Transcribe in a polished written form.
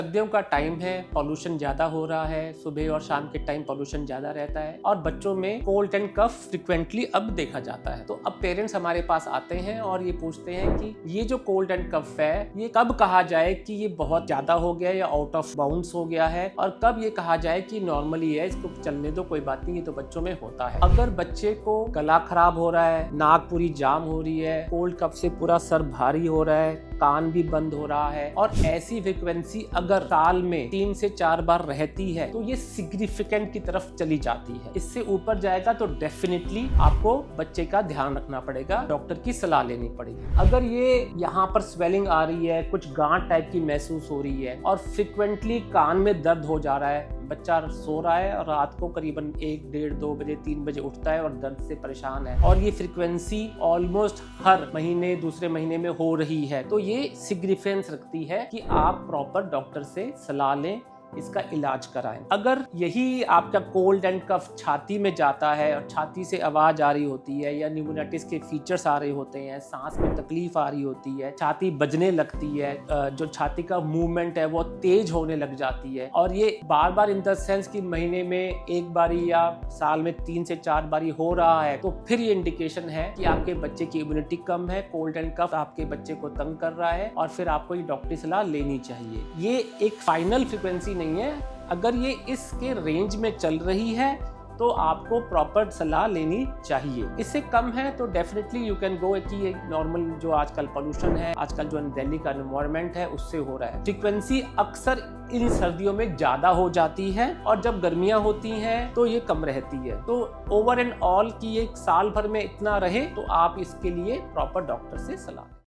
सर्दियों का टाइम है, पॉल्यूशन ज्यादा हो रहा है, सुबह और शाम के टाइम पॉल्यूशन ज्यादा रहता है और बच्चों में कोल्ड एंड कफ फ्रिक्वेंटली अब देखा जाता है। तो अब पेरेंट्स हमारे पास आते हैं और ये पूछते हैं कि ये जो कोल्ड एंड कफ है ये कब कहा जाए कि ये बहुत ज्यादा हो गया या आउट ऑफ बाउंड्स हो गया है और कब ये कहा जाए कि नॉर्मली है, इसको चलने दो, कोई बात नहीं, ये तो बच्चों में होता है। अगर बच्चे को गला खराब हो रहा है, नाक पूरी जाम हो रही है, कोल्ड कफ से पूरा सर भारी हो रहा है, कान भी बंद हो रहा है और ऐसी फ्रिक्वेंसी अगर साल में 3 से 4 बार रहती है तो ये सिग्निफिकेंट की तरफ चली जाती है। इससे ऊपर जाएगा तो डेफिनेटली आपको बच्चे का ध्यान रखना पड़ेगा, डॉक्टर की सलाह लेनी पड़ेगी। अगर ये यहाँ पर स्वेलिंग आ रही है, कुछ गांठ टाइप की महसूस हो रही है और फ्रिक्वेंटली कान में दर्द हो जा रहा है, बच्चा सो रहा है और रात को करीबन 1, 1:30, 2 बजे, 3 बजे उठता है और दर्द से परेशान है और ये फ्रीक्वेंसी ऑलमोस्ट हर महीने दूसरे महीने में हो रही है, तो ये सिग्निफिकेंस रखती है कि आप प्रॉपर डॉक्टर से सलाह लें, इसका इलाज कराएं। अगर यही आपका कोल्ड एंड कफ छाती में जाता है और छाती से आवाज आ रही होती है या न्यूमोनाइटिस के फीचर्स आ रहे होते हैं, सांस में तकलीफ आ रही होती है, छाती बजने लगती है, जो छाती का मूवमेंट है वो तेज होने लग जाती है और ये बार बार इन द सेंस कि महीने में एक बारी या साल में 3 से 4 बारी हो रहा है, तो फिर ये इंडिकेशन है कि आपके बच्चे की इम्यूनिटी कम है, कोल्ड एंड कफ आपके बच्चे को तंग कर रहा है और फिर आपको ये डॉक्टरी सलाह लेनी चाहिए। ये एक फाइनल फ्रिक्वेंसी नहीं है, अगर ये इसके रेंज में चल रही है तो आपको प्रॉपर सलाह लेनी चाहिए। इससे कम है तो डेफिनेटली यू कैन गो कि ये नॉर्मल जो आजकल पोल्यूशन है, आजकल जो दिल्ली का एनवायरनमेंट है उससे हो रहा है। फ्रीक्वेंसी अक्सर इन सर्दियों में ज्यादा हो जाती है और जब गर्मियां होती हैं तो ये कम रहती है। तो ओवर एंड ऑल की एक साल भर में इतना रहे तो आप इसके लिए प्रॉपर डॉक्टर से सलाह